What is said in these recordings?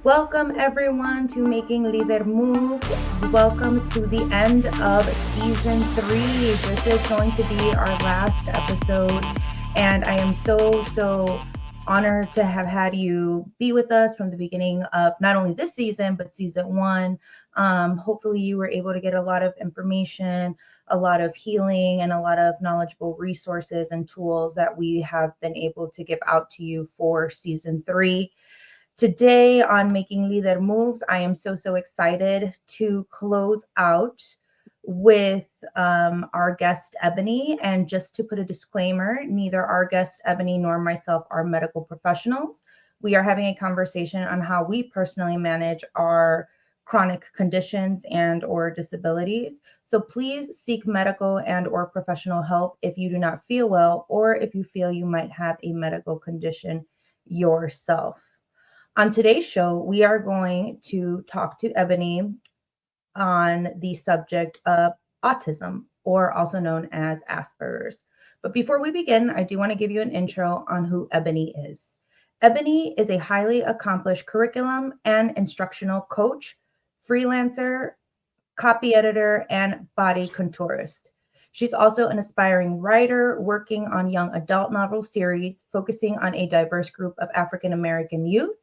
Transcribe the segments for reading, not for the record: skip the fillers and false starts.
Welcome everyone to Making Leader Move. Welcome to the end of season 3. This is going to be our last episode, and I am so honored to have had you be with us from the beginning of not only this season but season 1. Hopefully, you were able to get a lot of information, a lot of healing, and a lot of knowledgeable resources and tools that we have been able to give out to you for season 3. Today on Making Leader Moves, I am so excited to close out with our guest Ebony. And just to put a disclaimer, neither our guest Ebony nor myself are medical professionals. We are having a conversation on how we personally manage our chronic conditions and or disabilities. So please seek medical and or professional help if you do not feel well or if you feel you might have a medical condition yourself. On today's show, we are going to talk to Ebony on the subject of autism, or also known as Asperger's. But before we begin, I do want to give you an intro on who Ebony is. Ebony is a highly accomplished curriculum and instructional coach, freelancer, copy editor, and body contourist. She's also an aspiring writer working on young adult novel series focusing on a diverse group of African American youth,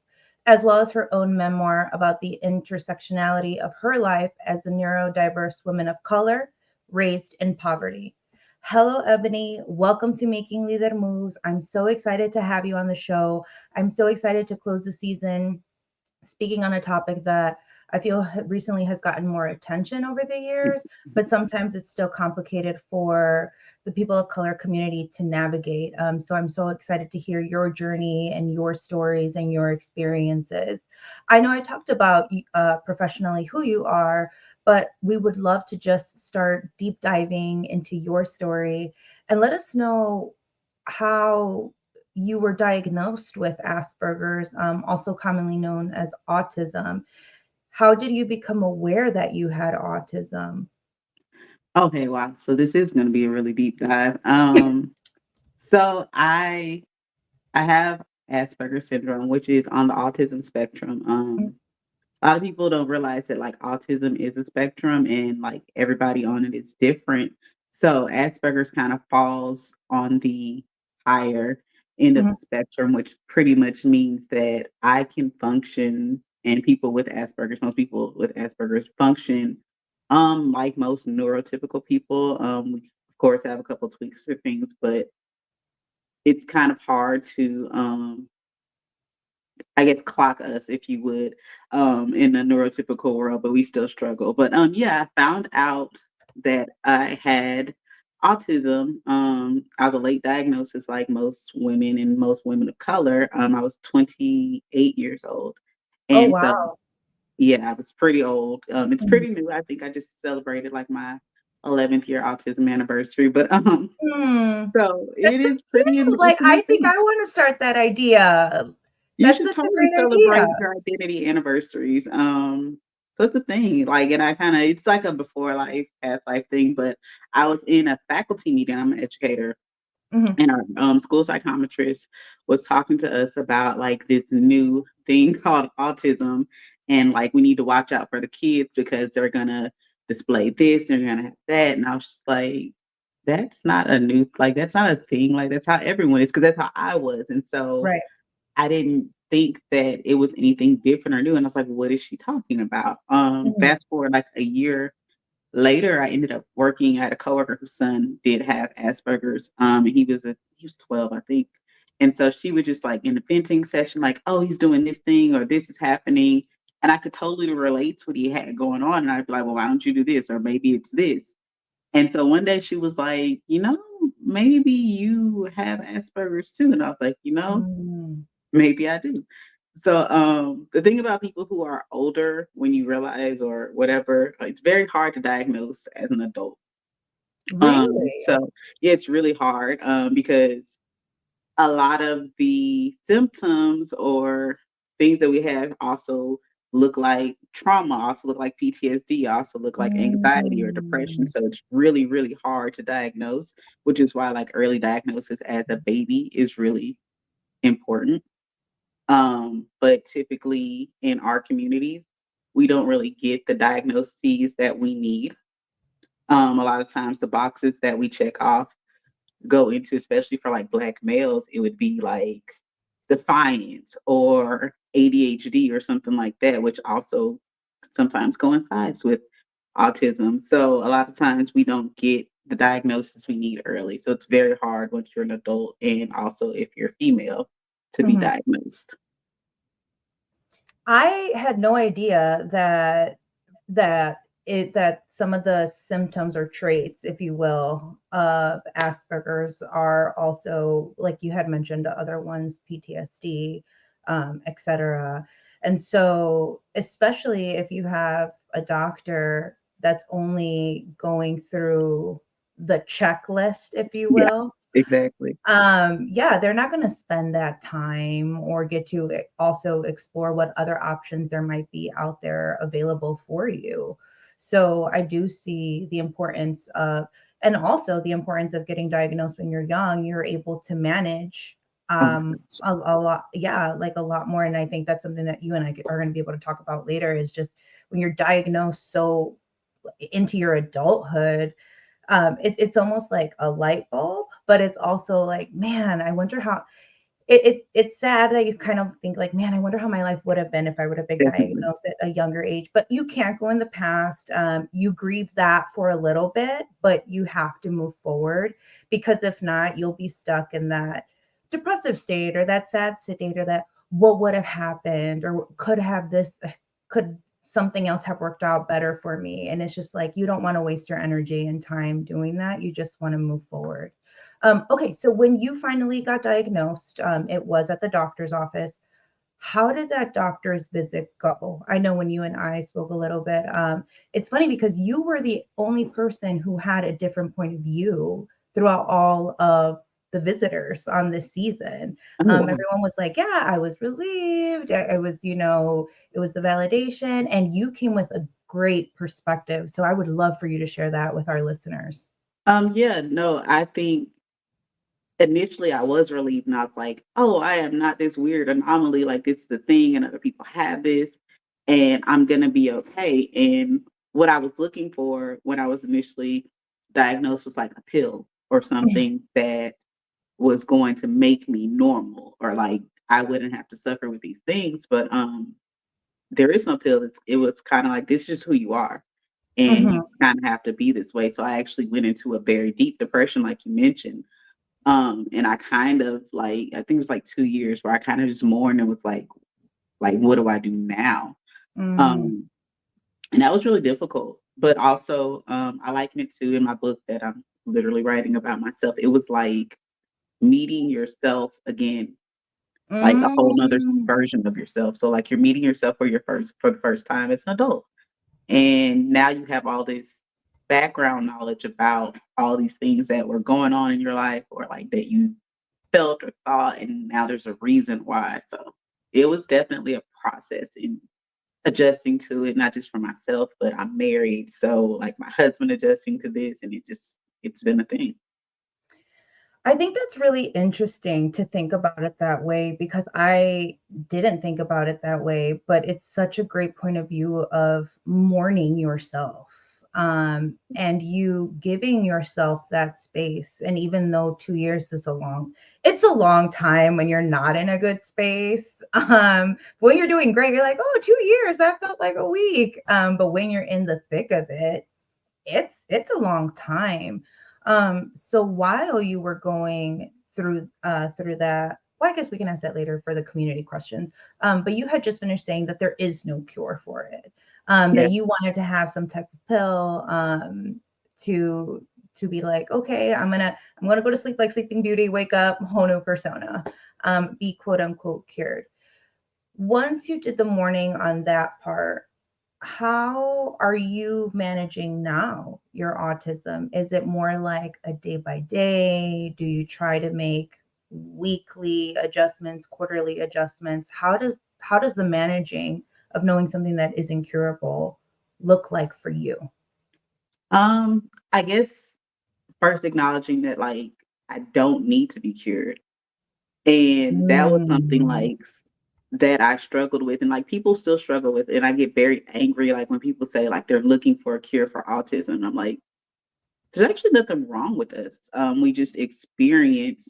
as well as her own memoir about the intersectionality of her life as a neurodiverse woman of color raised in poverty. Hello, Ebony. Welcome to Making Leader Moves. I'm so excited to have you on the show. I'm so excited to close the season speaking on a topic that I feel recently has gotten more attention over the years, but sometimes it's still complicated for the people of color community to navigate. So I'm so excited to hear your journey and your stories and your experiences. I know I talked about professionally who you are, but we would love to just start deep diving into your story and let us know how you were diagnosed with Asperger's, also commonly known as autism. How did you become aware that you had autism? Okay, wow. So this is going to be a really deep dive. So I have Asperger syndrome, which is on the autism spectrum. A lot of people don't realize that like autism is a spectrum and like everybody on it is different. So Asperger's kind of falls on the higher end of Mhm. the spectrum, which pretty much means that I can function and people with Asperger's, most people with Asperger's function like most neurotypical people. We of course have a couple tweaks or things, but it's kind of hard to I guess clock us, if you would, in the neurotypical world, but we still struggle. But yeah, I found out that I had autism. I was a late diagnosis, like most women and most women of color. I was 28 years old, Oh, and so wow. yeah, I was pretty old. It's Mhm. pretty new. I think I just celebrated like my 11th year autism anniversary, but Hmm. so That's it so is Like, it's a new I think thing. I want to start that idea. You That's should such a totally great idea. celebrate your identity anniversaries. So it's a thing. Like, and I kind of, it's like a before life, past life thing. But I was in a faculty meeting. I'm an educator, Mhm. and our school psychometrist was talking to us about like this new thing called autism, and like we need to watch out for the kids because they're gonna display this, they're gonna have that, and I was just like, that's not a new, like that's not a thing. Like that's how everyone is, because that's how I was, and so Right. I didn't think that it was anything different or new. And I was like, what is she talking about? Mhm. Fast forward like a year later, I ended up working at a coworker whose son did have Asperger's. And he was 12, I think. And so she was just like in the venting session, like, oh, he's doing this thing or this is happening. And I could totally relate to what he had going on. And I'd be like, well, why don't you do this? Or maybe it's this. And so one day she was like, maybe you have Asperger's too. And I was like, Mm. maybe I do. So the thing about people who are older, when you realize or whatever, it's very hard to diagnose as an adult. Really? So yeah, it's really hard because a lot of the symptoms or things that we have also look like trauma, also look like PTSD, also look like anxiety or depression. Mm. So it's really, really hard to diagnose, which is why like early diagnosis as a baby is really important. But typically in our communities, we don't really get the diagnoses that we need. A lot of times the boxes that we check off go into, especially for like Black males, it would be like defiance or ADHD or something like that, which also sometimes coincides with autism. So a lot of times we don't get the diagnosis we need early. So it's very hard once you're an adult and also if you're female to be Mhm. diagnosed. I had no idea that some of the symptoms or traits, if you will, of Asperger's are also, like you had mentioned, other ones, PTSD, etc. And so, especially if you have a doctor that's only going through the checklist, if you Yeah, will, exactly. yeah, they're not gonna spend that time or get to also explore what other options there might be out there available for you. So I do see the importance of, and also the importance of getting diagnosed when you're young. You're able to manage Oh my gosh. a lot, yeah, like a lot more. And I think that's something that you and I are going to be able to talk about later, is just when you're diagnosed so into your adulthood, it's almost like a light bulb, but it's also like, man, I wonder how it's sad that you kind of think like, man, I wonder how my life would have been if I would have been Definitely. diagnosed at a younger age. But you can't go in the past. You grieve that for a little bit, but you have to move forward, because if not, you'll be stuck in that depressive state or that sad state, or that what would have happened, or could something else have worked out better for me. And it's just like, you don't want to waste your energy and time doing that. You just want to move forward. Okay, so when you finally got diagnosed, it was at the doctor's office. How did that doctor's visit go? I know when you and I spoke a little bit, it's funny because you were the only person who had a different point of view throughout all of the visitors on this season. Oh wow. Everyone was like, "Yeah, I was relieved. I was, it was the validation," and you came with a great perspective. So I would love for you to share that with our listeners. Yeah, no, I think initially I was relieved and I was like, oh, I am not this weird anomaly. Like this is the thing, and other people have this, and I'm gonna be okay. And what I was looking for when I was initially diagnosed was like a pill or something that was going to make me normal, or like I wouldn't have to suffer with these things. But there is no pill. It was kind of like this is just who you are. And you Mhm. just kind of have to be this way. So I actually went into a very deep depression, like you mentioned, and I kind of like, I think it was like 2 years where I kind of just mourned and was like, "What do I do now?" Mm. Um, and that was really difficult, but also, I liken it to in my book that I'm literally writing about myself. It was like meeting yourself again, like a whole 'nother Mm. version of yourself. So, like, you're meeting yourself for the first time as an adult, and now you have all this background knowledge about all these things that were going on in your life or, like, that you felt or thought, and now there's a reason why. So it was definitely a process in adjusting to it, not just for myself, but I'm married. So like my husband adjusting to this, and it's been a thing. I think that's really interesting to think about it that way, because I didn't think about it that way, but it's such a great point of view of mourning yourself, and you giving yourself that space. And even though 2 years is it's a long time when you're not in a good space. When you're doing great, you're like, oh, 2 years, that felt like a week. But when you're in the thick of it, it's a long time. So while you were going through that, well, I guess we can ask that later for the community questions. But you had just finished saying that there is no cure for it. Yeah. That you wanted to have some type of pill, to be like, okay, I'm gonna go to sleep like Sleeping Beauty, wake up, whole new persona, be quote unquote cured. Once you did the morning on that part, how are you managing now your autism? Is it more like a day by day? Do you try to make weekly adjustments, quarterly adjustments? How does the managing of knowing something that is incurable look like for you? I guess first acknowledging that I don't need to be cured. And that was something Mm. that I struggled with, and like people still struggle with, and I get very angry like when people say like they're looking for a cure for autism. I'm like, there's actually nothing wrong with us. We just experience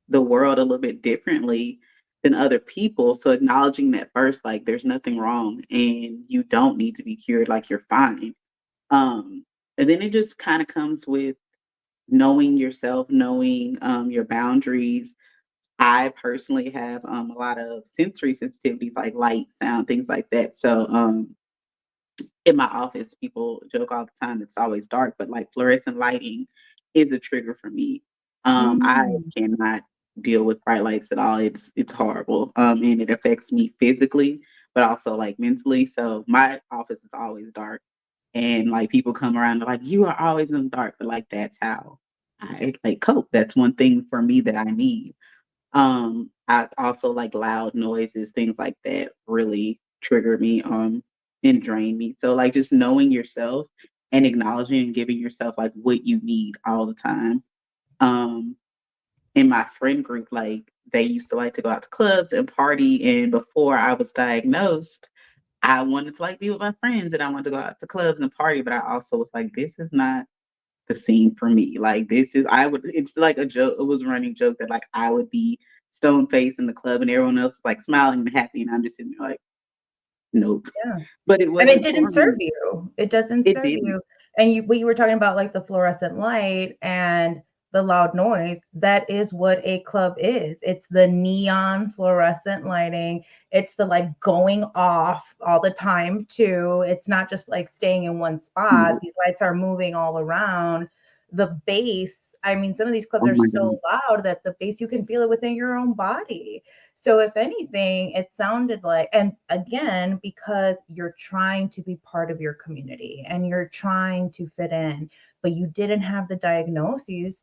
the world a little bit differently than other people. So acknowledging that first, like there's nothing wrong and you don't need to be cured, like you're fine. Um, and then it just kind of comes with knowing yourself, knowing your boundaries. I personally have a lot of sensory sensitivities like light, sound, things like that. So in my office, people joke all the time it's always dark, but like fluorescent lighting is a trigger for me. I Mm. cannot deal with bright lights at all. It's horrible. And it affects me physically, but also like mentally. So my office is always dark. And like people come around, they're like, you are always in the dark, but like that's how I like cope. That's one thing for me that I need. I also like loud noises, things like that really trigger me, and drain me. So like just knowing yourself and acknowledging and giving yourself like what you need all the time. Um, in my friend group, like they used to like to go out to clubs and party. And before I was diagnosed, I wanted to like be with my friends and I wanted to go out to clubs and party, but I also was like, this is not the scene for me. Like this is I would it's like a joke, it was a running joke that like I would be stone faced in the club and everyone else is like smiling and happy and I'm just sitting there like, nope. Yeah. But it And it wasn't didn't for serve me. you. It doesn't It serve didn't. you. And you were talking about like the fluorescent light and the loud noise. That is what a club is. It's the neon fluorescent lighting. It's the like going off all the time too. It's not just like staying in one spot. No. These lights are moving all around. The bass, I mean, some of these clubs Oh are my so God. loud that the bass you can feel it within your own body. So if anything, it sounded like, and again, because you're trying to be part of your community and you're trying to fit in, but you didn't have the diagnoses,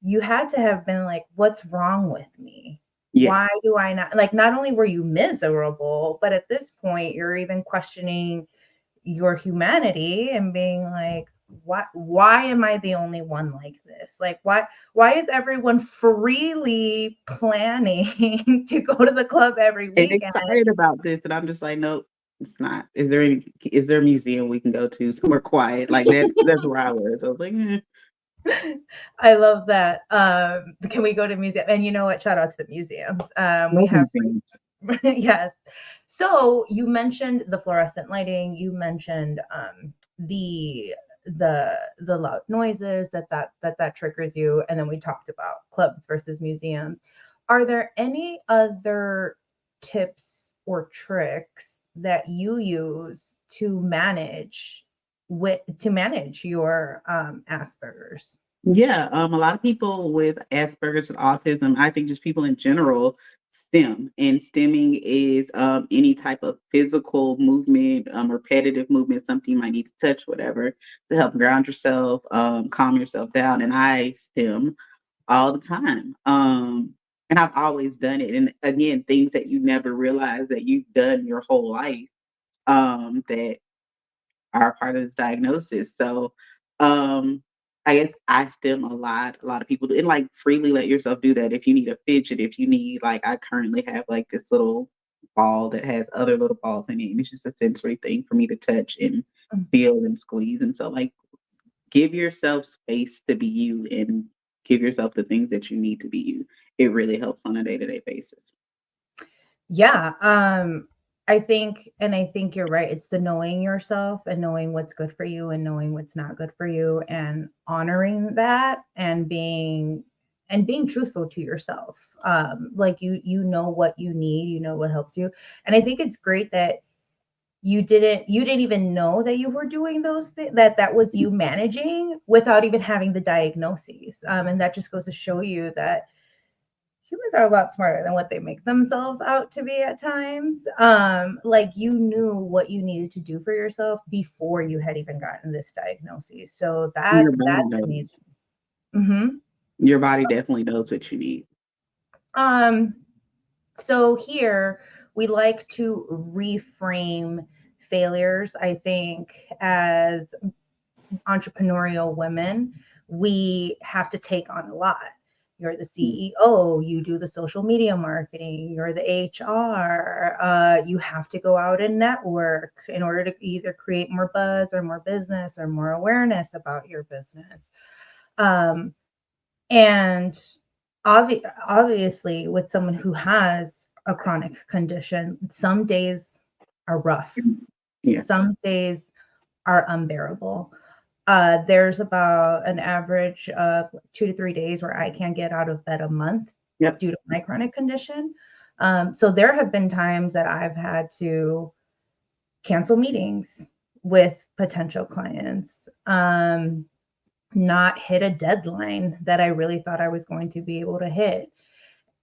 you had to have been like, what's wrong with me? Yes. Why do I not like not only were you miserable, but at this point you're even questioning your humanity and being like, why am I the only one like this? Like why is everyone freely planning to go to the club every And weekend? excited about this and I'm just like, nope, it's not. Is there a museum we can go to somewhere quiet? Like that's where I was. I was like, I love that. Can we go to museum? And you know what? Shout out to the museums. We no have museums. yes. So you mentioned the fluorescent lighting. You mentioned the loud noises that triggers you, and then we talked about clubs versus museums. Are there any other tips or tricks that you use to manage your Asperger's? Yeah, a lot of people with Asperger's and autism, I think just people in general, STEM. And stemming is any type of physical movement, repetitive movement, something you might need to touch, whatever, to help ground yourself, calm yourself down. And I STEM all the time. And I've always done it. And again, things that you never realize that you've done your whole life, that are part of this diagnosis. So, um, I guess I stem a lot. A lot of people do, and like freely let yourself do that. If you need a fidget, if you need like, I currently have like this little ball that has other little balls in it, and it's just a sensory thing for me to touch and feel and squeeze. And so, like, give yourself space to be you, and give yourself the things that you need to be you. It really helps on a day to day basis. Yeah, I think you're right. It's the knowing yourself and knowing what's good for you and knowing what's not good for you and honoring that and being truthful to yourself. Like you know what you need, you know what helps you. And I think it's great that you didn't even know that you were doing those things that was you managing without even having the diagnoses. And that just goes to show you that humans are a lot smarter than what they make themselves out to be at times. Like you knew what you needed to do for yourself before you had even gotten this diagnosis. So Your body that's amazing. knows. Hmm. Your body definitely knows what you need. Um, so here we like to reframe failures, I think, as entrepreneurial women, we have to take on a lot. You're the Mm. CEO, you do the social media marketing, you're the HR. You have to go out and network in order to either create more buzz or more business or more awareness about your business. Um, and obviously, with someone who has a chronic condition, some days are rough, Mm. Yeah. some days are unbearable. There's about an average of 2 to 3 days where I can't get out of bed a month Yep. due to my chronic condition. So there have been times that I've had to cancel meetings with potential clients, not hit a deadline that I really thought I was going to be able to hit.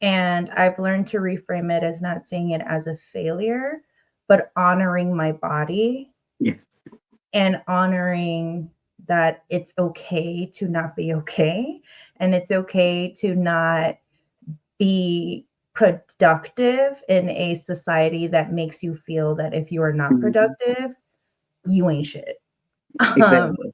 And I've learned to reframe it as not seeing it as a failure, but honoring my body Yes. and honoring that it's okay to not be okay. And it's okay to not be productive in a society that makes you feel that if you are not Mhm. productive, you ain't shit. Um, Exactly.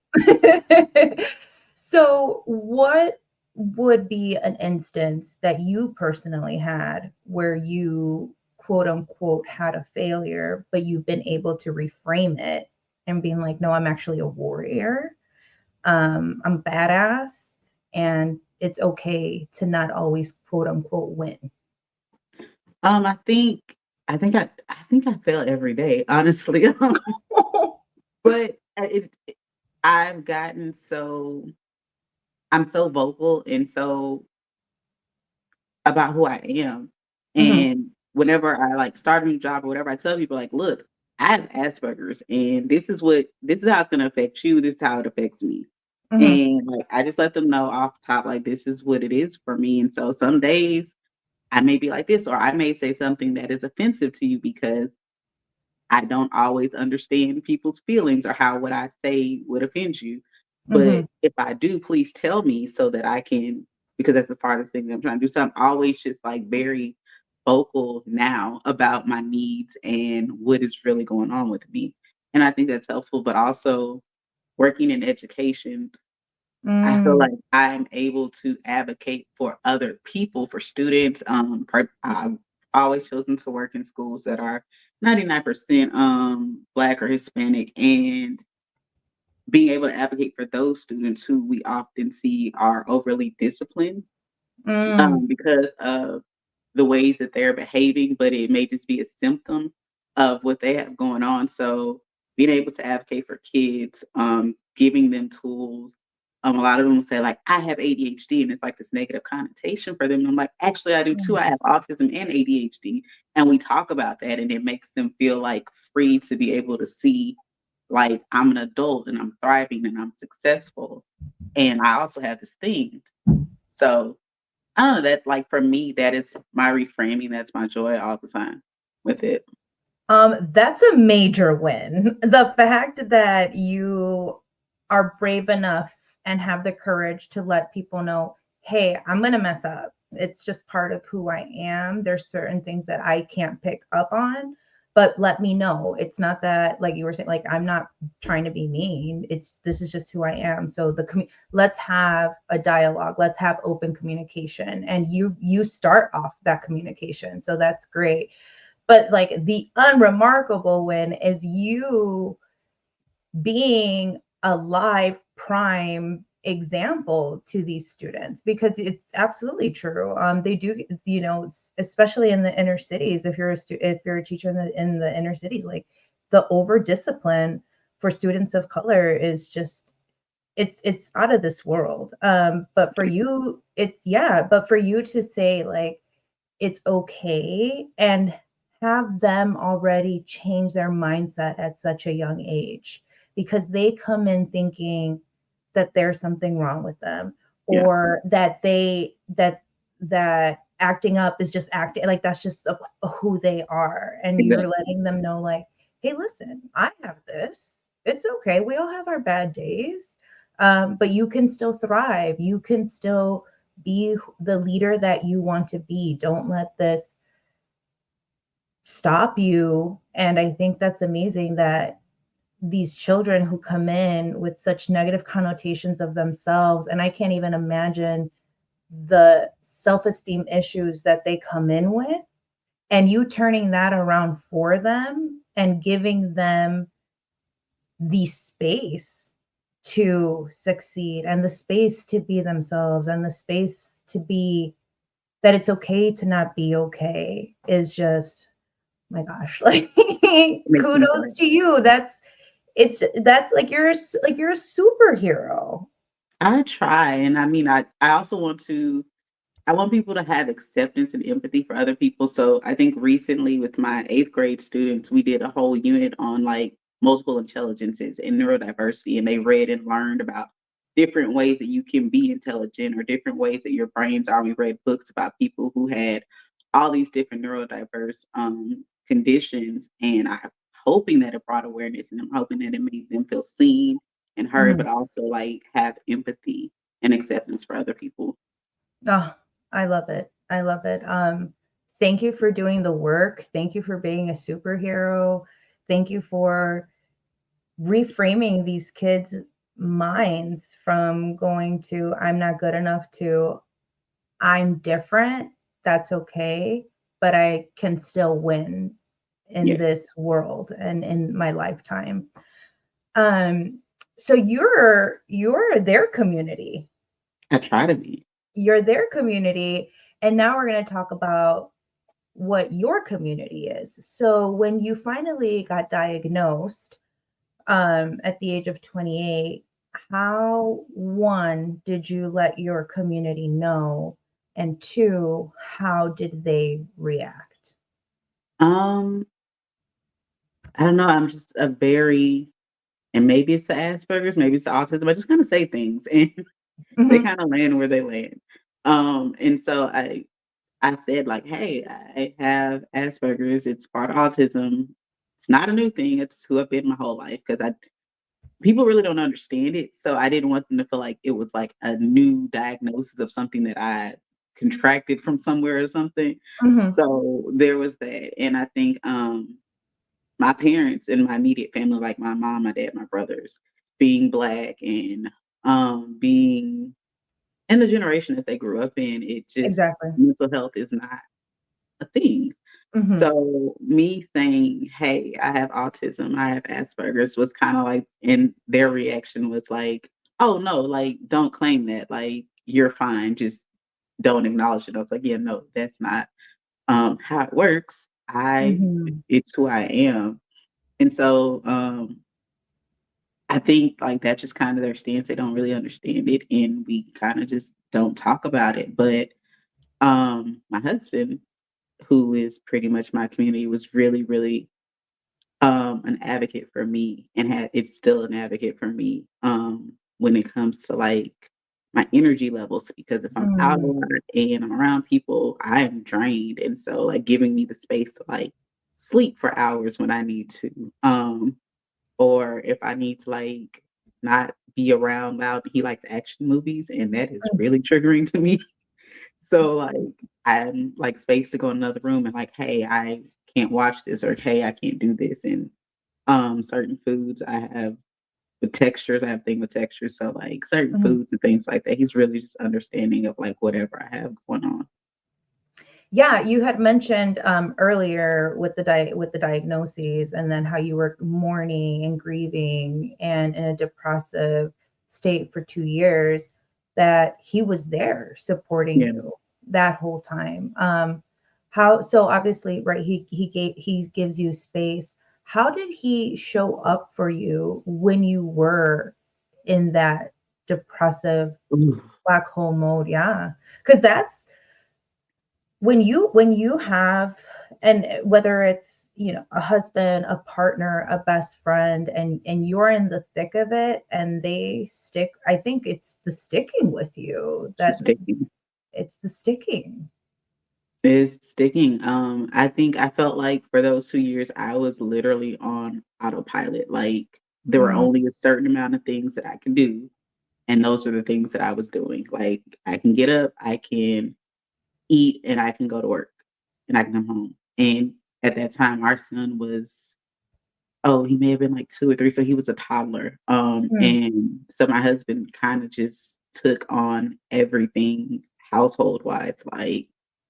so, what would be an instance that you personally had where you quote unquote had a failure, but you've been able to reframe it and being like, no, I'm actually a warrior. I'm badass, and it's okay to not always quote unquote win. I think I fail every day, honestly. But I've gotten so I'm so vocal and so about who I am. Mhm, And whenever I like start a new job or whatever, I tell people like, look, I have Asperger's and this is how it's gonna affect you, this is how it affects me. mhm, And like I just let them know off the top, like this is what it is for me. And so some days I may be like this, or I may say something that is offensive to you because I don't always understand people's feelings or how what I say would offend you. But mhm, if I do, please tell me so that I can, because that's a part of the thing that I'm trying to do. So I'm always just like very vocal now about my needs and what is really going on with me. And I think that's helpful, but also working in education, I feel mm, like I'm able to advocate for other people, for students. I've always chosen to work in schools that are 99% Black or Hispanic, and being able to advocate for those students who we often see are overly disciplined mm, because of the ways that they're behaving, but it may just be a symptom of what they have going on. So being able to advocate for kids, giving them tools. A lot of them will say like, I have ADHD, and it's like this negative connotation for them. And I'm like, actually, I do too. I mm, have autism and ADHD, and we talk about that, and it makes them feel like free to be able to see, like, I'm an adult and I'm thriving and I'm successful, and I also have this thing. So I don't know, that like, for me, that is my reframing, that's my joy all the time with it. That's a major win. The fact that you are brave enough and have the courage to let people know, hey, I'm going to mess up. It's just part of who I am. There's certain things that I can't pick up on, but let me know. It's not that, like you were saying, like, I'm not trying to be mean. This is just who I am. So let's have a dialogue. Let's have open communication. And you start off that communication. So that's great. But like the unremarkable win is you being a live prime example to these students, because it's absolutely true. They do, especially in the inner cities. If you're a teacher in the inner cities, like the over discipline for students of color is just it's out of this world. But for you, it's yeah. But for you to say like it's okay and have them already change their mindset at such a young age, because they come in thinking that there's something wrong with them, Yeah, or that acting up is just acting like that's just who they are, and you're exactly. letting them know like, hey, listen, I have this, it's okay, we all have our bad days, but you can still thrive, you can still be the leader that you want to be. Don't let this stop you. And I think that's amazing that these children who come in with such negative connotations of themselves, and I can't even imagine the self-esteem issues that they come in with, and you turning that around for them and giving them the space to succeed and the space to be themselves and the space to be that it's okay to not be okay is just my gosh, like It makes me so kudos to you. That's like you're a superhero. I try, and I mean, I also I want people to have acceptance and empathy for other people. So I think recently with my 8th grade students, we did a whole unit on like multiple intelligences and neurodiversity, and they read and learned about different ways that you can be intelligent or different ways that your brains are. We read books about people who had all these different neurodiverse conditions, and I'm hoping that it brought awareness, and I'm hoping that it made them feel seen and heard, Mhm. but also like have empathy and acceptance for other people. Oh, I love it. I love it. Thank you for doing the work. Thank you for being a superhero. Thank you for reframing these kids' minds from going to I'm not good enough to I'm different. That's okay, but I can still win in Yes, this world and in my lifetime. Um, so you're their community. I try to be. You're their community, and now we're going to talk about what your community is. So when you finally got diagnosed at the age of 28, how one did you let your community know, and two, how did they react? Um, I don't know. I'm just a very, and maybe it's the Asperger's, maybe it's the autism. I just kind of say things, and they Mhm, kind of land where they land. And so I said like, hey, I have Asperger's. It's part of autism. It's not a new thing. It's who I've been my whole life because I people really don't understand it. So I didn't want them to feel like it was like a new diagnosis of something that I contracted from somewhere or something. mhm, So there was that. And I think my parents and my immediate family, like my mom, my dad, my brothers, being Black and being in the generation that they grew up in, it just exactly. mental health is not a thing. Mhm, So me saying, "Hey, I have autism, I have Asperger's," was kind of like, and their reaction was like, "Oh no, like don't claim that. Like you're fine. Just don't acknowledge it." I was like, "Yeah, no, that's not how it works. mhm, It's who I am." And so I think like that's just kind of their stance. They don't really understand it, and we kind of just don't talk about it. But my husband, who is pretty much my community, was really, really an advocate for me and it's still an advocate for me when it comes to like my energy levels because if I'm out a mm, lot and I'm around people, I am drained. And so like giving me the space to like sleep for hours when I need to. Or if I need to like not be around loud, he likes action movies and that is mm. really triggering to me. So, like, I'm like space to go in another room and like, "Hey, I can't watch this," or, "Hey, I can't do this." And, certain foods I have with textures, I have thing with textures, so, like, certain Mhm. foods and things like that, he's really just understanding of, like, whatever I have going on. Yeah, you had mentioned earlier with the diagnoses, and then how you were mourning and grieving and in a depressive state for 2 years. That he was there supporting Yeah. you that whole time. How so? Obviously, right? He gives you space. How did he show up for you when you were in that depressive Ooh, black hole mode? Yeah, because that's when you have, and whether it's, a husband, a partner, a best friend, and you're in the thick of it, and they stick. I think it's the sticking with you it's that sticking. it's the sticking. It's sticking. I think I felt like for those 2 years, I was literally on autopilot, like, there were Mm, only a certain amount of things that I could do, and those are the things that I was doing. Like, I can get up, I can eat, and I can go to work, and I can come home. And at that time, our son was he may have been like 2 or 3, so he was a toddler. mm, And so my husband kinda just took on everything household wise, like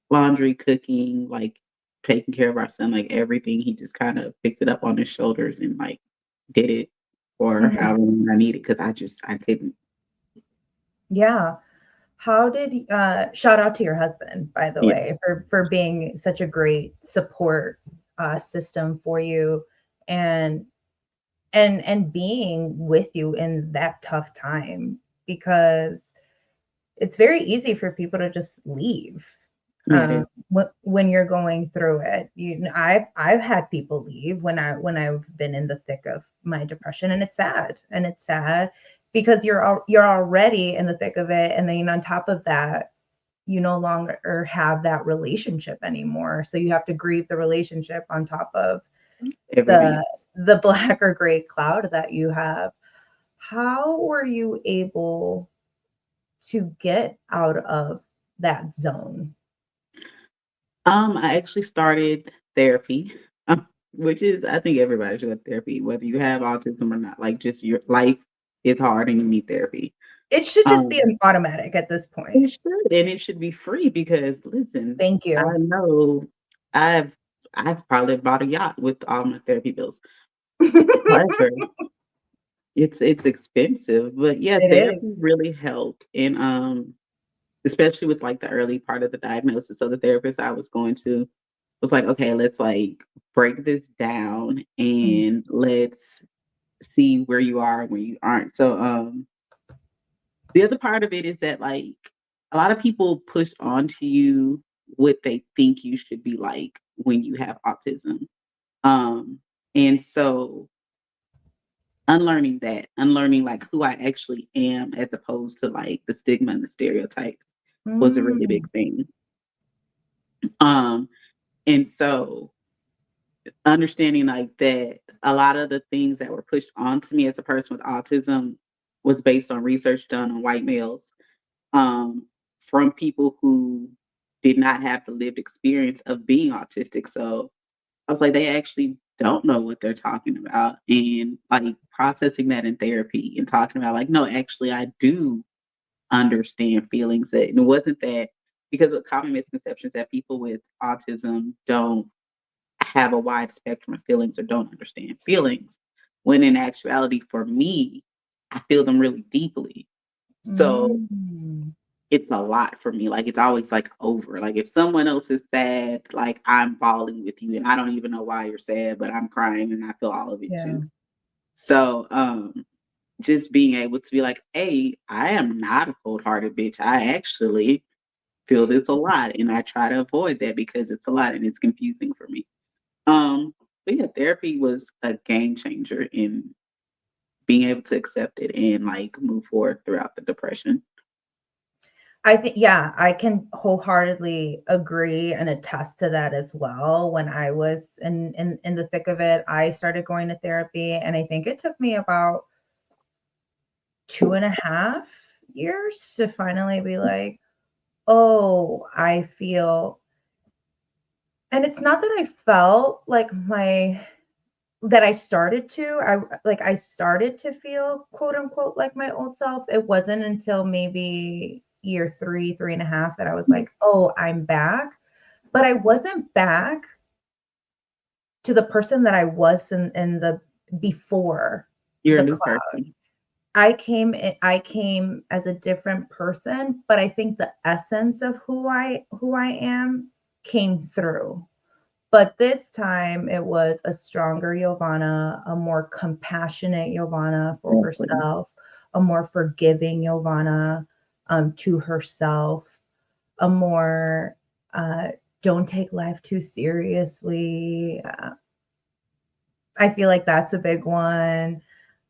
laundry, cooking, like taking care of our son, like everything. He just kind of picked it up on his shoulders and like did it for Mhm. however long I needed because I couldn't. Yeah. How did shout out to your husband, by the Yeah, way, for being such a great support system for you and and being with you in that tough time because it's very easy for people to just leave yeah, it is. when you're going through it. I've had people leave when I've been in the thick of my depression, and it's sad because you're already in the thick of it, and then on top of that, you no longer have that relationship anymore. So you have to grieve the relationship on top of Everything the else. the black or gray cloud that you have. How were you able to get out of that zone? I actually started therapy, which is I think everybody should have therapy, whether you have autism or not. Like just your life is hard and you need therapy. It should just be Um, an automatic at this it point. should, and it should be free because listen, Thank I you. know I've I've probably bought a yacht with all my therapy bills. However, it's expensive, but yeah, It is. therapy really helped, and especially with like the early part of the diagnosis. So the therapist I was going to was like, okay, let's like break this down Mm, and let's see where you are and where you aren't. So the other part of it is that like a lot of people push onto you what they think you should be like when you have autism. Um and so unlearning that, unlearning like who I actually am as opposed to like the stigma and the stereotypes was a really big mm, thing. Um and so understanding like that a lot of the things that were pushed onto me as a person with autism was based on research done on white males, um, from people who did not have the lived experience of being autistic. So I was like, they actually don't know what they're talking about. And like processing that in therapy and talking about like, no, actually I do understand feelings that and it wasn't that because of common misconceptions that people with autism don't have a wide spectrum of feelings or don't understand feelings. When in actuality, for me, I feel them really deeply. So mm. it's a lot for me. Like it's always like over. Like if someone else is sad, like I'm bawling with you and I don't even know why you're sad, but I'm crying and I feel all of it Yeah. too. So just being able to be like, hey, I am not a cold hearted bitch. I actually feel this a lot. And I try to avoid that because it's a lot and it's confusing for me. But yeah, therapy was a game changer in being able to accept it and like move forward throughout the depression. I think, yeah, I can wholeheartedly agree and attest to that as well. When I was in the thick of it, I started going to therapy, and I think it took me about 2.5 years to finally be like, "Oh, I feel." And it's not that I felt like my that I started to. I started to feel, quote, unquote, "like my old self." It wasn't until maybe year 3, 3.5 that I was like, "Oh, I'm back." But I wasn't back to the person that I was in the before You're a the new cloud. person. I came as a different person, but I think the essence of who I am came through. But this time it was a stronger Giovanna, a more compassionate Giovanna for Exactly. herself, a more forgiving Giovanna, to herself, a more, uh, don't take life too seriously. I feel like that's a big one.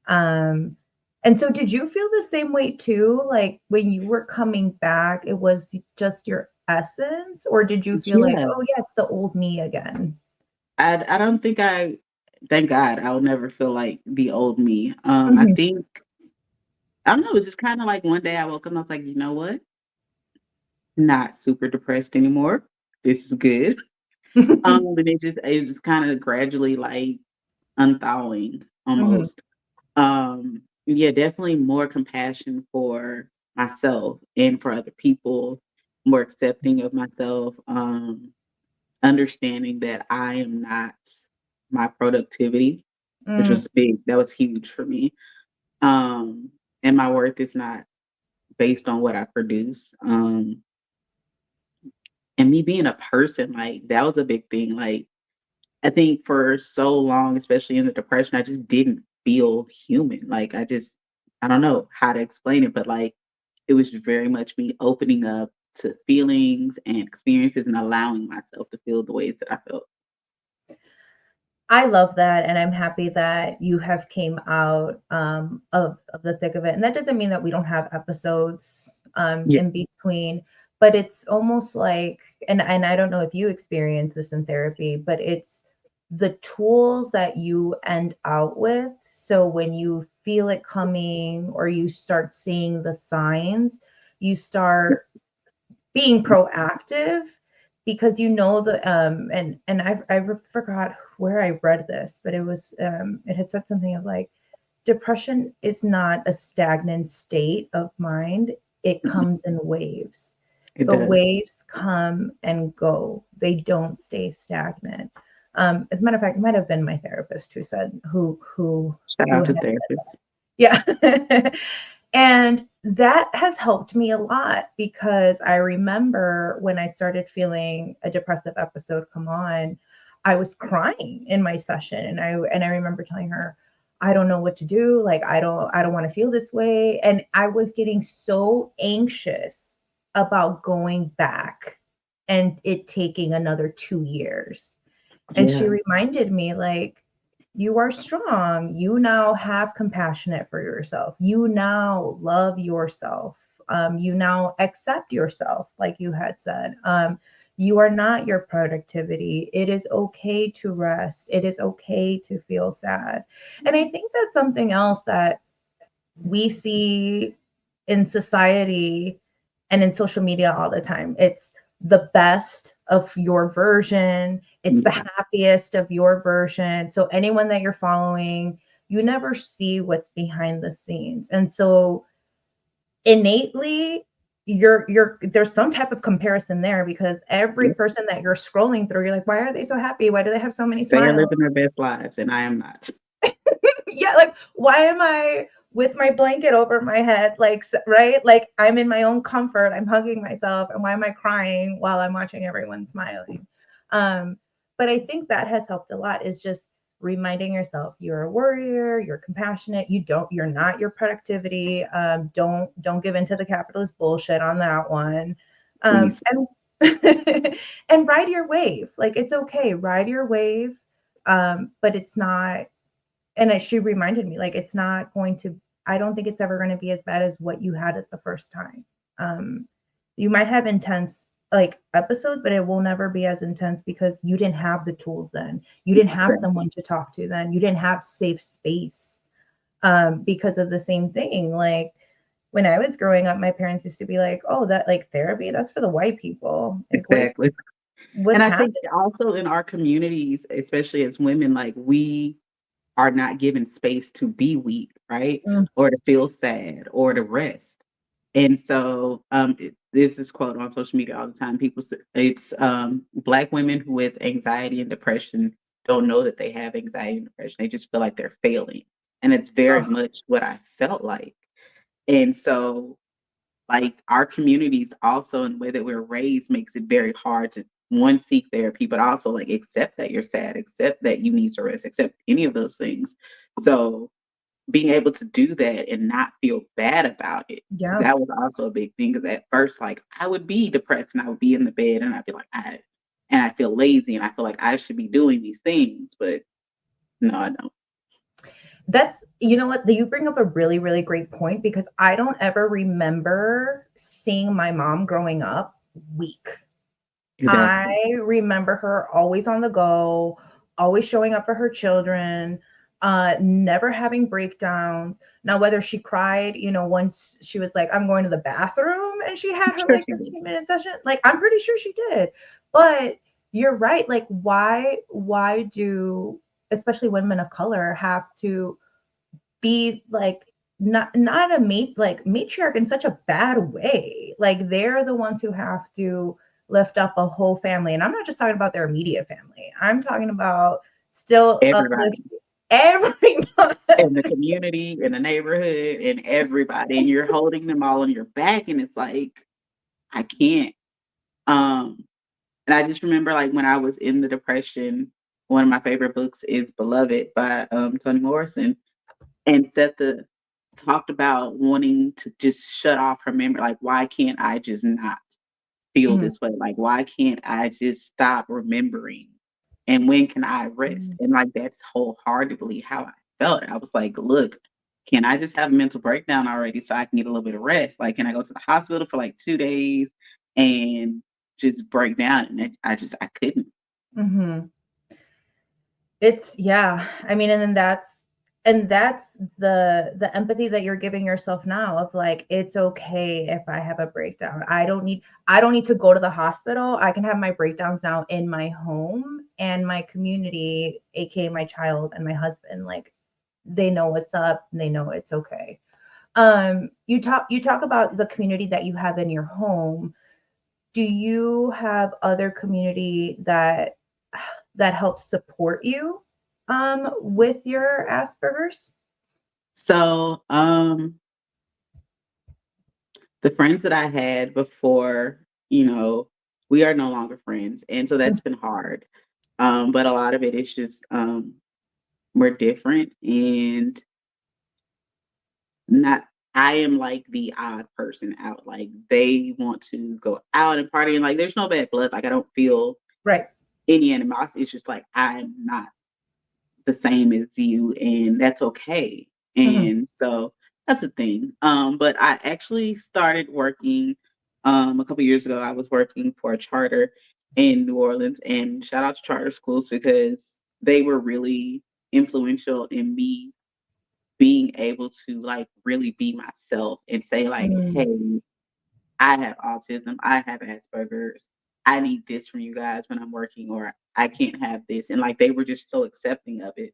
Um, and so did you feel the same way too? Like when you were coming back, it was just your essence, or did you feel like, Yeah. oh yeah, it's the old me again? I don't think I thank God I'll never feel like the old me. I Mhm. think I don't know, it's just kinda like one day I woke up and I was like, you know what? Not super depressed anymore. This is good. And it just kinda gradually like unthawing Mhm. almost. Yeah, definitely more compassion for myself and for other people. more accepting of myself, understanding that I am not my productivity, which Mm, was big. That was huge for me. Um, and my worth is not based on what I produce. And me being a person, like that was a big thing. Like I think for so long, especially in the depression, I just didn't feel human. Like I don't know how to explain it, but like it was very much me opening up to feelings and experiences and allowing myself to feel the ways that I felt. I love that, and I'm happy that you have came out of the thick of it. And that doesn't mean that we don't have episodes Yeah, in between, but it's almost like, and I don't know if you experience this in therapy, but it's the tools that you end out with. So when you feel it coming or you start seeing the signs, you start being proactive because you know the and forgot where I read this, but it had said something of like depression is not a stagnant state of mind. It mhm, comes in waves. it The does. waves come and go. They don't stay stagnant. As a matter of fact, it might have been my therapist who said Shout who out to had therapists. yeah. And that has helped me a lot because I remember when I started feeling a depressive episode come on, I was crying in my session and I remember telling her, I don't know what to do. Like I don't want to feel this way. And I was getting so anxious about going back and it taking another 2 years. And she Yeah, reminded me, like, you are strong. You now have compassionate for yourself. You now love yourself. You now accept yourself, like you had said. You are not your productivity. It is okay to rest. It is okay to feel sad. And I think that's something else that we see in society and in social media all the time. It's the best of your version, it's the yeah, happiest of your version. So, anyone that you're following, you never see what's behind the scenes. And so, innately, you're there's some type of comparison there because every yeah. person that you're scrolling through, you're like, why are they so happy? Why do they have so many They are smiles? living their best lives, and I am not. Yeah, like why am I with my blanket over my head, like right, like I'm in my own comfort, I'm hugging myself, and why am I crying while I'm watching everyone smiling? um but I think that has helped a lot, is just reminding yourself you're a warrior, you're compassionate, you're not your productivity. Don't give into the capitalist bullshit on that one. Please. And and ride your wave, like it's okay, ride your wave. But it's not, she reminded me, like, it's not going to, I don't think it's ever going to be as bad as what you had it the first time. You might have intense like episodes, but it will never be as intense because you didn't have the tools then. You didn't have someone to talk to then. You didn't have safe space because of the same thing. Like when I was growing up, my parents used to be like, "Oh, that like therapy, that's for the white people." Like, Exactly. what's And I think happening? also in our communities, especially as women, like we are not given space to be weak, right? Mm, Or to feel sad or to rest. And so, this is quote on social media all the time. People say it's Black women with anxiety and depression don't know that they have anxiety and depression. They just feel like they're failing. And it's very oh, much what I felt like. And so, like our communities also in the way that we're raised makes it very hard to one seek therapy, but also like accept that you're sad, accept that you need to rest, accept any of those things. So being able to do that and not feel bad about it, because yeah. that was also a big thing. Because at first, like I would be depressed and I would be in the bed and I'd be like, I feel lazy and I feel like I should be doing these things, but no, I don't. That's, you know what? You bring up a really, really great point because I don't ever remember seeing my mom growing up weak. I Exactly. remember her always on the go, always showing up for her children, never having breakdowns. Now, whether she cried, once she was like, I'm going to the bathroom and she had her Sure like she did. 15-minute session, like I'm pretty sure she did. But you're right. Like, why do especially women of color have to be like not a matriarch in such a bad way. Like they're the ones who have to lift up a whole family. And I'm not just talking about their immediate family. I'm talking about still uplift Everybody everybody. in the community, in the neighborhood, and everybody, and you're holding them all on your back, and it's like, I can't. Um, and I just remember like when I was in the depression, one of my favorite books is Beloved by Toni Morrison, and Setha talked about wanting to just shut off her memory. Like, why can't I just not feel Mhm. this way? Like, why can't I just stop remembering? And when can I rest? Mhm. And like that's wholeheartedly how I felt. I was like, look, can I just have a mental breakdown already so I can get a little bit of rest? Like, can I go to the hospital for like 2 days and just break down? And I couldn't. Mhm. It's yeah. I mean, and then that's the empathy that you're giving yourself now of like it's okay if I have a breakdown. I don't need to go to the hospital. I can have my breakdowns now in my home, and my community, aka my child and my husband, like they know what's up and they know it's okay. You talk about the community that you have in your home. Do you have other community that helps support you with your Asperger's? So the friends that I had before, we are no longer friends. And so Mm. that's been hard. But a lot of it is just we're different and not I am like the odd person out. Like they want to go out and party and like there's no bad blood. Like I don't feel Right. any animosity. It's just like I'm not the same as you and that's okay. Mhm. And so that's a thing. But I actually started working a couple years ago. I was working for a charter in New Orleans and shout out to charter schools because they were really influential in me being able to like really be myself and say like, Mm. hey, I have autism, I have Asperger's, I need this from you guys when I'm working, or I can't have this. And like they were just so accepting of it.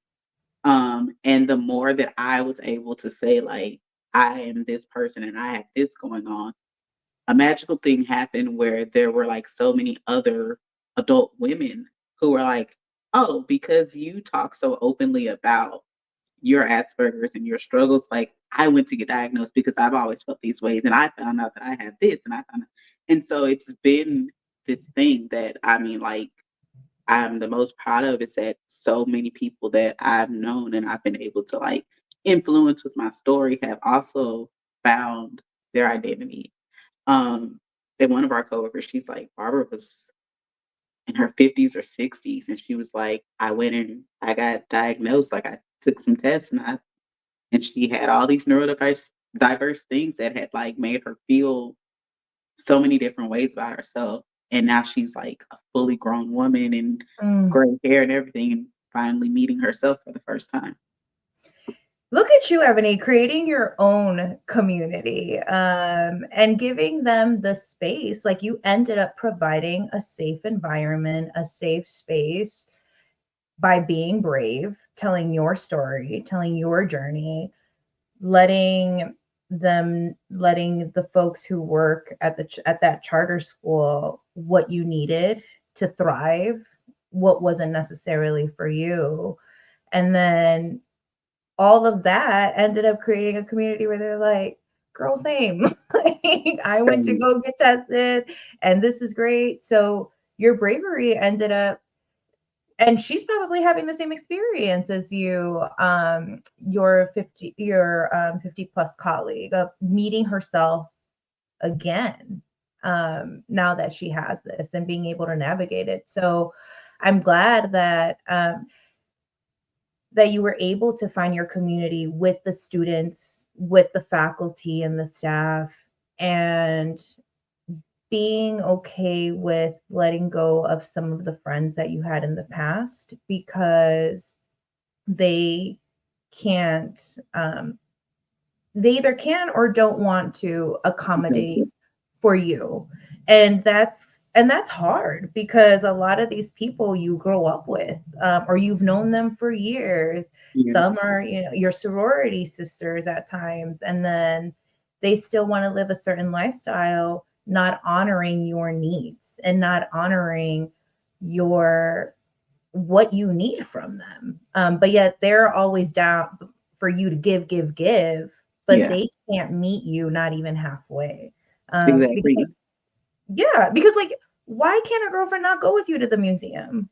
And the more that I was able to say, like, I am this person and I have this going on, a magical thing happened where there were like so many other adult women who were like, oh, because you talk so openly about your Asperger's and your struggles, like I went to get diagnosed because I've always felt these ways and I found out that I have this and I found out. And so it's been this thing that I mean, like I'm the most proud of is that so many people that I've known and I've been able to like influence with my story have also found their identity. Um, and one of our coworkers, she's like, Barbara was in her 50s or 60s, and she was like, I went and I got diagnosed, like I took some tests and she had all these neurodiverse things that had like made her feel so many different ways about herself. And now she's like a fully grown woman and Mm. gray hair and everything, and finally meeting herself for the first time. Look at you, Ebony, creating your own community and giving them the space. Like you ended up providing a safe environment, a safe space by being brave, telling your story, telling your journey, letting the folks who work at that charter school what you needed to thrive, what wasn't necessarily for you. And then all of that ended up creating a community where they're like, girl, same. Like, I went to So go get tested and this is great. So your bravery ended up, and she's probably having the same experience as you, your 50 plus colleague of meeting herself again, now that she has this and being able to navigate it. So I'm glad that you were able to find your community with the students, with the faculty and the staff, and being okay with letting go of some of the friends that you had in the past because they can't, they either can or don't want to accommodate exactly. for you. And And that's hard because a lot of these people you grow up with, or you've known them for years. Some Years. are, your sorority sisters at times, and then they still want to live a certain lifestyle, not honoring your needs and not honoring your what you need from them. But yet they're always down for you to give, give, give, but Yeah, they can't meet you, not even halfway. Because exactly. yeah, because like, why can't a girlfriend not go with you to the museum?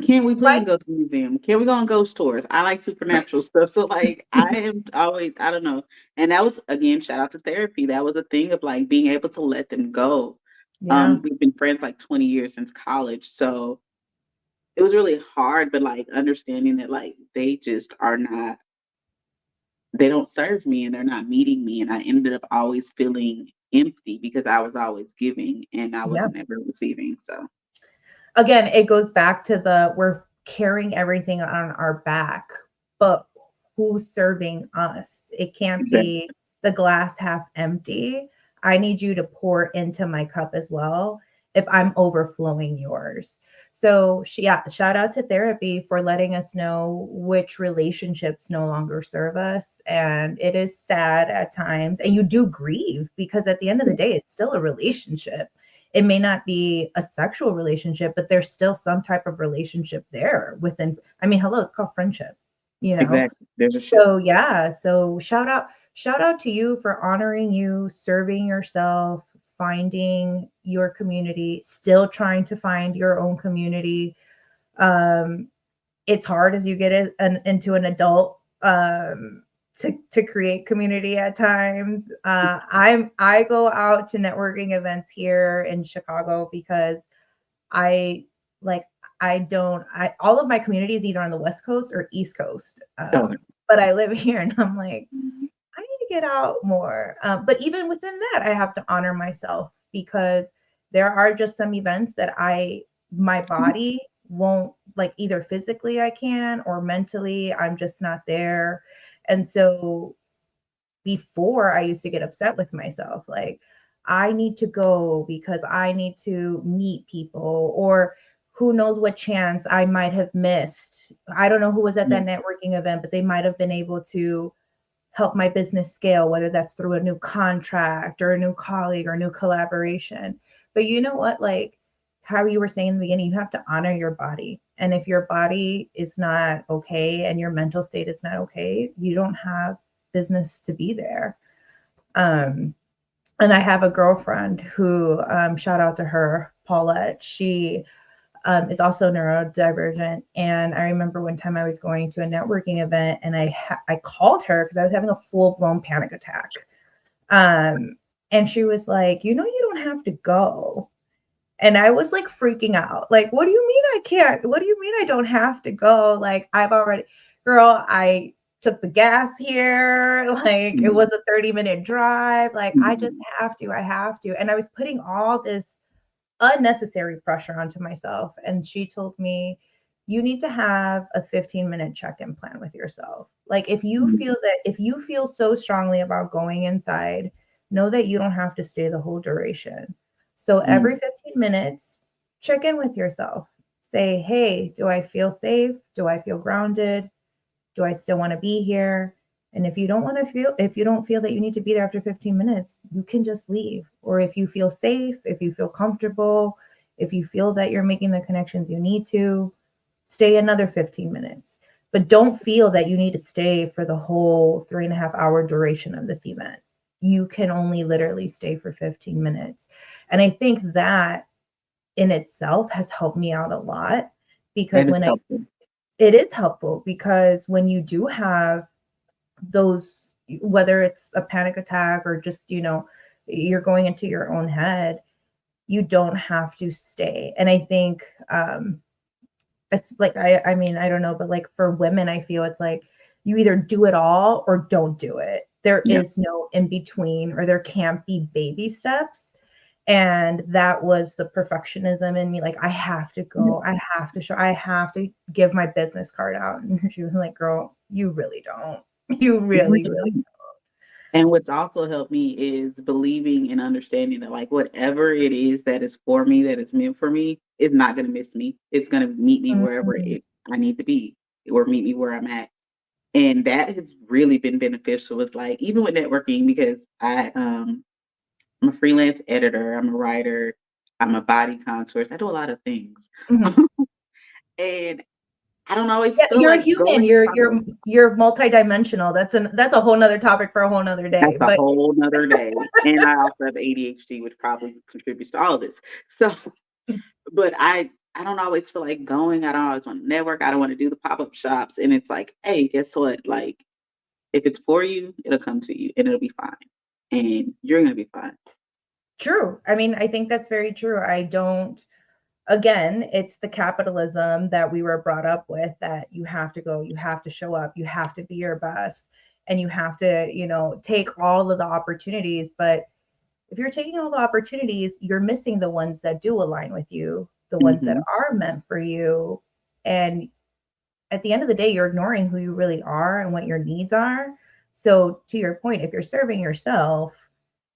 Can we Why? please go to the museum? Can we go on ghost tours? I like supernatural stuff. So like I am always, I don't know. And that was again, shout out to therapy. That was a thing of like being able to let them go. Yeah, We've been friends like 20 years since college. So it was really hard, but like understanding that like they just are not, they don't serve me and they're not meeting me. And I ended up always feeling empty because I was always giving and I yeah. wasn't ever receiving. So Again, it goes back to the we're carrying everything on our back, but who's serving us? It can't exactly. be the glass half empty. I need you to pour into my cup as well if I'm overflowing yours. So, yeah, shout out to therapy for letting us know which relationships no longer serve us. And it is sad at times. And you do grieve because at the end of the Yeah, day, it's still a relationship. It may not be a sexual relationship, but there's still some type of relationship there within. I mean, hello, it's called friendship, you know? exactly. There's a shift. So yeah, so shout out to you for honoring you, serving yourself, finding your community, still trying to find your own community. Um, it's hard as you get into an adult, to create community at times. I go out to networking events here in Chicago because I like I don't I all of my community is either on the West Coast or East Coast. So But I live here and I'm like, I need to get out more. But even within that, I have to honor myself because there are just some events that my body won't, like, either physically I can or mentally I'm just not there. And so before I used to get upset with myself, like, I need to go because I need to meet people, or who knows what chance I might have missed. I don't know who was at yeah, that networking event, but they might have been able to help my business scale, whether that's through a new contract or a new colleague or new collaboration. But you know what? Like how you were saying in the beginning, you have to honor your body. And if your body is not okay and your mental state is not okay, you don't have business to be there. Um, and I have a girlfriend who, shout out to her, Paulette. She is also neurodivergent. And I remember one time I was going to a networking event and I called her because I was having a full blown panic attack. Um, and she was like, you don't have to go. And I was like freaking out. Like, what do you mean I can't? What do you mean I don't have to go? Like, girl, I took the gas here. Like, it mhm, was a 30-minute drive. Like, I just mhm, have to. I have to. And I was putting all this unnecessary pressure onto myself. And she told me, you need to have a 15-minute check-in plan with yourself. Like mhm, if you feel so strongly about going inside, know that you don't have to stay the whole duration. So every mhm, 15 minutes, check in with yourself. Say, hey, do I feel safe? Do I feel grounded? Do I still want to be here? And if you don't feel that you need to be there after 15 minutes, you can just leave. Or if you feel safe, if you feel comfortable, if you feel that you're making the connections you need to, stay another 15 minutes. But don't feel that you need to stay for the whole 3.5 hour duration of this event. You can only literally stay for 15 minutes. And I think that in itself has helped me out a lot because that is helpful. it is helpful because when you do have those, whether it's a panic attack or just, you're going into your own head, you don't have to stay. And I think, it's like, I mean, I don't know, but like for women, I feel it's like you either do it all or don't do it. There Yeah. is no in between, or there can't be baby steps. And that was the perfectionism in me. Like, I have to Yeah. go, I have to give my business card out. And she was like, girl, you really don't. You You really really, really don't. And what's also helped me is believing and understanding that like whatever it is that is for me, that is meant for me, is not going to miss me. It's going to meet me wherever Mhm. I need to be or meet me where I'm at. And that has really been beneficial with like even with networking because I'm a freelance editor, I'm a writer, I'm a body contourist. I do a lot of things. Mhm. And I don't always Yeah, feel you're a like human. going to college. You're multidimensional. That's a whole nother topic for a whole nother day. That's a But whole nother day. And I also have ADHD, which probably contributes to all of this. So, but I don't always feel like going. I don't always want to network. I don't want to do the pop-up shops. And it's like, hey, guess what? Like, if it's for you, it'll come to you and it'll be fine. And you're gonna be fine. true. I mean, I think that's very true. I don't again, it's the capitalism that we were brought up with that you have to go, you have to show up, you have to be your best, and you have to, take all of the opportunities. But if you're taking all the opportunities, you're missing the ones that do align with you, the ones that Hmm. are meant for you. And at the end of the day, you're ignoring who you really are and what your needs are. So, to your point, if you're serving yourself,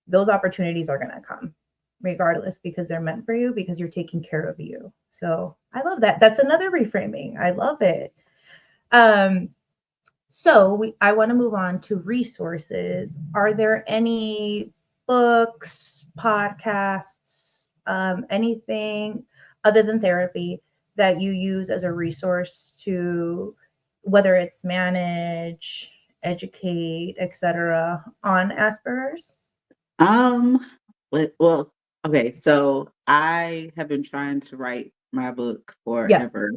those opportunities are going to come regardless because they're meant for you because you're taking care of you. So, I love that. That's another reframing. I love it. Um, I want to move on to resources. Are there any books, podcasts, anything other than therapy that you use as a resource to, whether it's manage, educate, etc., on Asperger's? Um, well, okay, so I have been trying to write my book Yes. forever.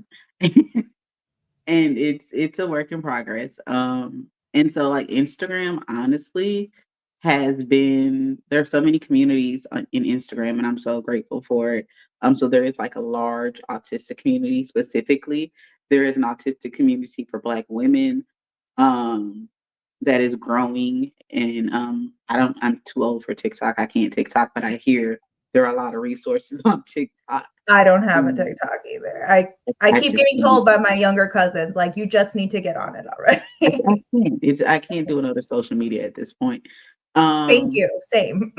And it's a work in progress. And so like Instagram honestly has been there are so many communities in Instagram and I'm so grateful for it. So there is like a large autistic community specifically. There is an autistic community for Black women um that is growing and I'm too old for TikTok. I can't TikTok, but I hear there are a lot of resources on TikTok. I don't have a Um, TikTok either. I I keep just getting can't. told by my younger cousins, like, you just need to get on it I already. can't. I can't do another social media at this point. Thank Um, you. Same.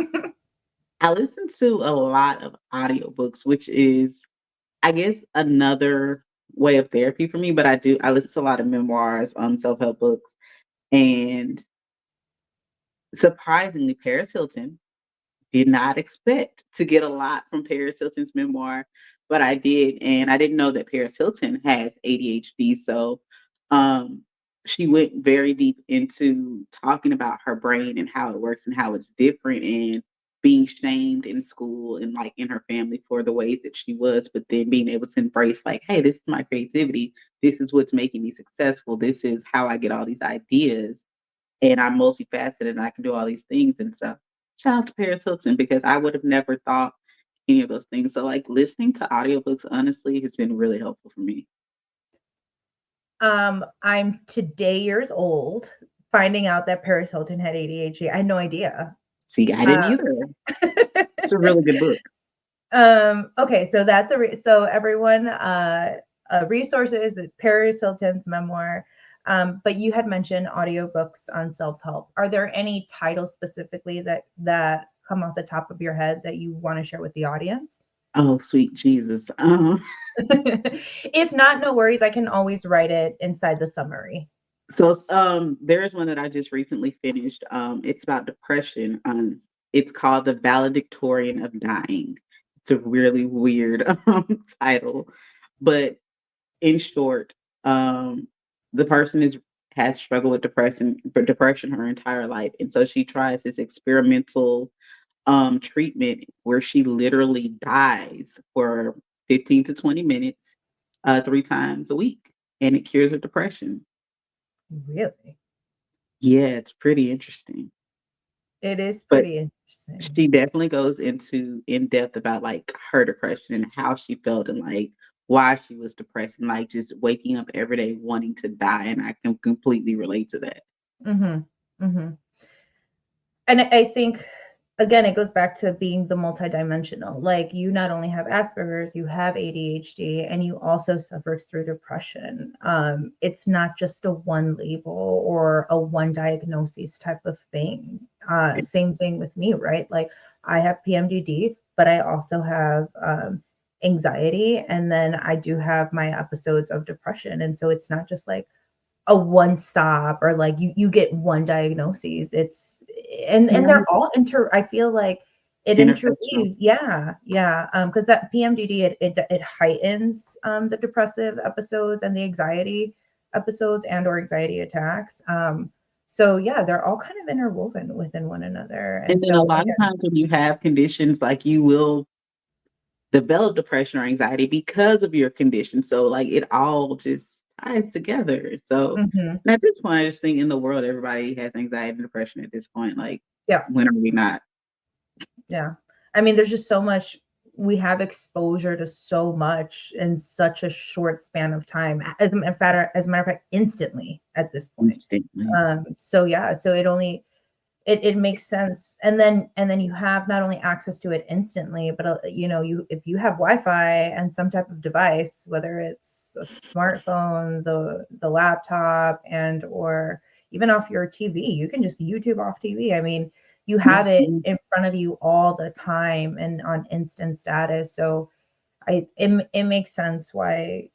I listen to a lot of audiobooks, which is, I guess, another way of therapy for me. But I listen to a lot of memoirs, self-help books, and surprisingly, Paris Hilton did not expect to get a lot from Paris Hilton's memoir, but I did, and I didn't know that Paris Hilton has ADHD. So, um, she went very deep into talking about her brain and how it works and how it's different, and being shamed in school and like in her family for the ways that she was, but then being able to embrace like, hey, this is my creativity. This is what's making me successful. This is how I get all these ideas and I'm multifaceted and I can do all these things. And so shout out to Paris Hilton because I would have never thought any of those things. So like listening to audiobooks honestly has been really helpful for me. I'm today years old, finding out that Paris Hilton had ADHD. I had no idea. See, I didn't Uh, either. It's a really good book. okay, so that's so everyone, resources, Paris Hilton's memoir. But you had mentioned audiobooks on self-help. Are there any titles specifically that come off the top of your head that you want to share with the audience? Oh, sweet Jesus. If not, no worries. I can always write it inside the summary. There is one that I just recently finished. It's about depression. It's called The Valedictorian of Dying. It's a really weird title, but in short, um, the person is has struggled with depression her entire life, and so she tries this experimental treatment where she literally dies for 15 to 20 minutes, 3 times a week, and it cures her depression. Really? Yeah, it's pretty interesting, It is but pretty interesting. she definitely goes into in depth about like her depression and how she felt and like why she was depressed and like just waking up every day wanting to die. And I can completely relate to that. Mhm, mhm. And I think, again, it goes back to being the multidimensional. Like, you not only have Asperger's, you have ADHD, and you also suffered through depression. It's not just a one label or a one diagnosis type of thing. Same thing with me, right? Like I have PMDD, but I also have anxiety, and then I do have my episodes of depression. And so it's not just like a one stop or like you get one diagnosis. It's and Right. they're all I feel like it Intersectional. interweaves. Yeah, yeah. Because that PMDD it heightens the depressive episodes and the anxiety episodes and or anxiety attacks. So yeah, they're all kind of interwoven within one another. And And then a so lot of again, times when you have conditions, like you will develop depression or anxiety because of your condition. So like it all just ties together. So mhm, and at this point, I just think in the world everybody has anxiety and depression at this point. Like yeah. when are we not? Yeah. I mean, there's just so much we have exposure to so much in such a short span of time. As a matter of fact, instantly at this point. Instantly. So yeah, so it makes sense. And then you have not only access to it instantly, but you if you have Wi-Fi and some type of device, whether it's a smartphone, the laptop, and or even off your TV, you can just YouTube off TV. I mean, you Yeah. have it in front of you all the time and on instant status. So it makes sense why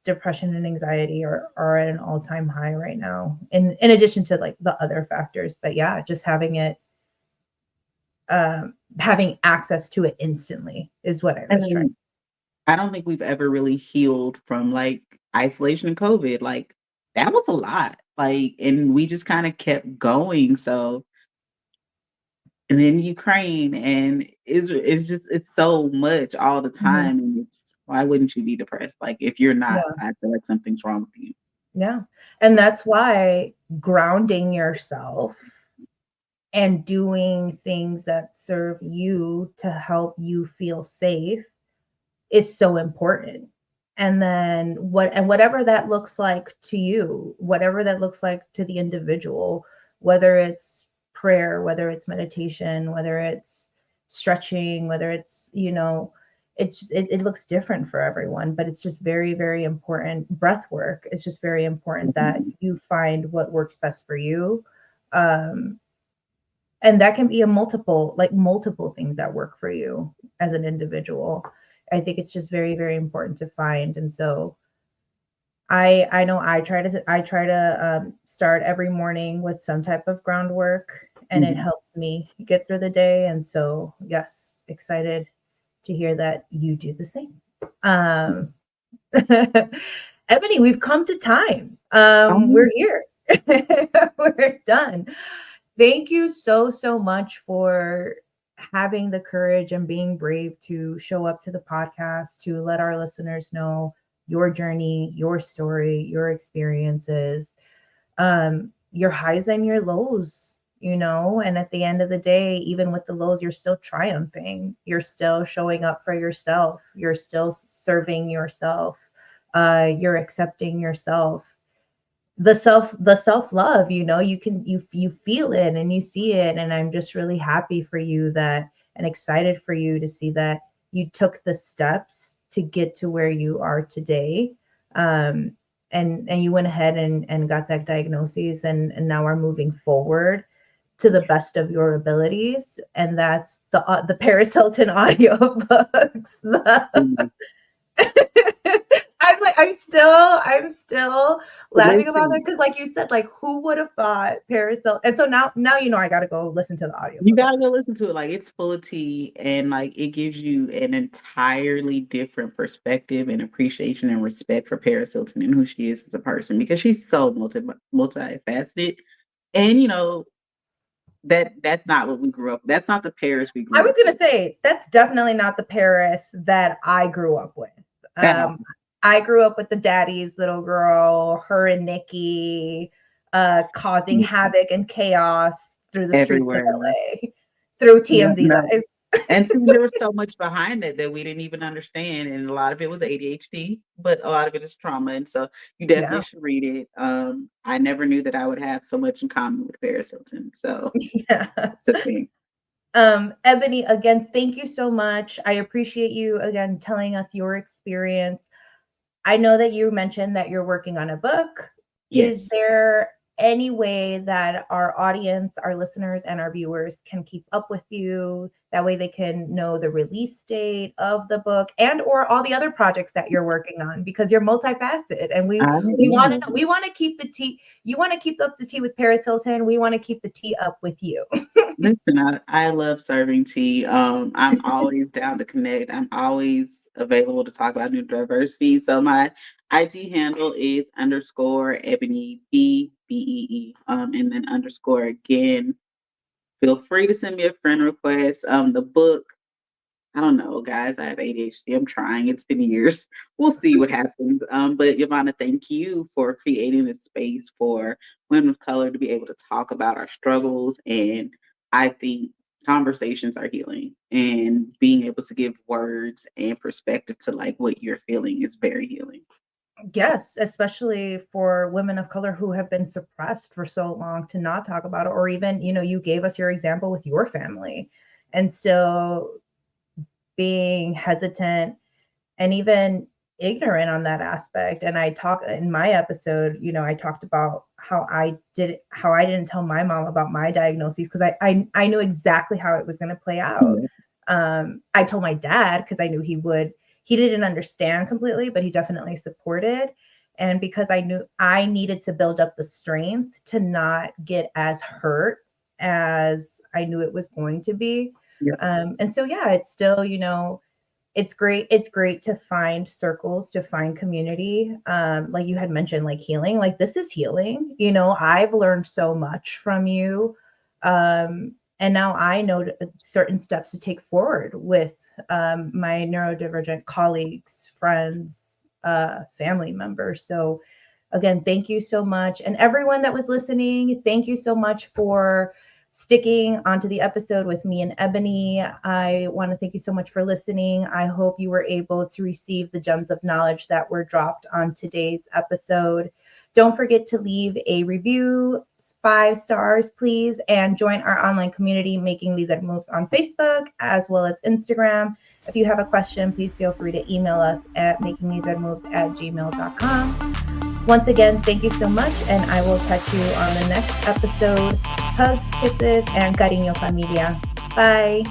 depression and anxiety are at an all-time high right now, in addition to like the other factors. But yeah, just having access to it instantly is what I And was trying. then I don't think we've ever really healed from like isolation and COVID. Like that was a lot. Like, and we just kind of kept going. So, and then Ukraine and Israel, it's so much all the Mhm. time. And it's why wouldn't you be depressed? Like if you're not, Yeah, I feel like something's wrong with you. yeah. And that's why grounding yourself and doing things that serve you to help you feel safe is so important. And then whatever that looks like to you, whatever that looks like to the individual, whether it's prayer, whether it's meditation, whether it's stretching, whether it's, it looks different for everyone, but it's just very, very important. Breath work is just very important that Mhm. you find what works best for you. Um, and that can be a multiple things that work for you as an individual. I think it's just very, very important to find. And so I know I try to start every morning with some type of groundwork, and it Mhm. helps me get through the day. And so yes, excited to hear that you do the same. um Ebony, we've come to time. We're Um, here. We're done. Thank you so, so much for having the courage and being brave to show up to the podcast to let our listeners know your journey, your story, your experiences, your highs and your lows, and at the end of the day, even with the lows, you're still triumphing. You're still showing up for yourself. You're still serving yourself. You're accepting yourself. The self love, you feel it and you see it, and I'm just really happy for you that and excited for you to see that you took the steps to get to where you are today. um and you went ahead and got that diagnosis, and now are moving forward to the best of your abilities, and that's the Paris Hilton audiobooks. mhm. I'm still laughing about that Listen, because, like you said, like who would have thought Paris Hilton? And so now I got to go listen to the you audiobook of gotta that. go listen to it. Like it's full of tea and like it gives you an entirely different perspective and appreciation and respect for Paris Hilton and who she is as a person because she's so multifaceted. And that's not what we grew up. That's not the Paris we I grew was up gonna with say that's definitely not the Paris that I grew up with. at all. I grew up with the daddy's little girl, her and Nikki, causing Mhm. havoc and chaos through the streets of Everywhere. LA, through Yeah, TMZ, no. that is. And see, there was so much behind that that we didn't even understand, and a lot of it was ADHD, but a lot of it is trauma, and so you definitely Yeah. should read it. I never knew that I would have so much in common with Paris Hilton, so Yeah. it's a thing. Ebony, again, thank you so much. I appreciate you again telling us your experience. I know that you mentioned that you're working on a book. Is Yes. there any way that our audience, our listeners, and our viewers can keep up with you? That way they can know the release date of the book and or all the other projects that you're working on, because you're multifaceted, and we I want am. to we want to keep the tea. You want to keep up the tea with Paris Hilton. We want to keep the tea up with you. Listen, I love serving tea. I'm always down to connect. I'm always available to talk about neurodiversity. So my IG handle is underscore Ebony BBEE. And then underscore again. Feel free to send me a friend request. The book, I don't know, guys. I have ADHD. I'm trying. It's been years. We'll see what happens. But Yvonne, thank you for creating this space for women of color to be able to talk about our struggles. And I think conversations are healing, and being able to give words and perspective to like what you're feeling is very healing. Yes, especially for women of color who have been suppressed for so long, to not talk about it, or even, you gave us your example with your family, and still being hesitant and even ignorant on that aspect. And I talk in my episode, I talked about how I didn't tell my mom about my diagnoses, because I knew exactly how it was going to play out. Yeah. I told my dad because I knew he didn't understand completely, but he definitely supported. And because I knew I needed to build up the strength to not get as hurt as I knew it was going to be. Yeah. And so, yeah, it's still, it's great to find circles, to find community. Like you had mentioned, like healing, like this is healing. I've learned so much from you. And now I know certain steps to take forward with my neurodivergent colleagues, friends, family members. So again, thank you so much. And everyone that was listening, thank you so much for sticking onto the episode with me and Ebony. I want to thank you so much for listening. I hope you were able to receive the gems of knowledge that were dropped on today's episode. Don't forget to leave a review, 5 stars, please, and join our online community, Making Leader Moves, on Facebook as well as Instagram. If you have a question, please feel free to email us at makingleadermoves@gmail.com. Once again, thank you so much, and I will catch you on the next episode. Hugs, kisses, and cariño, familia. Bye.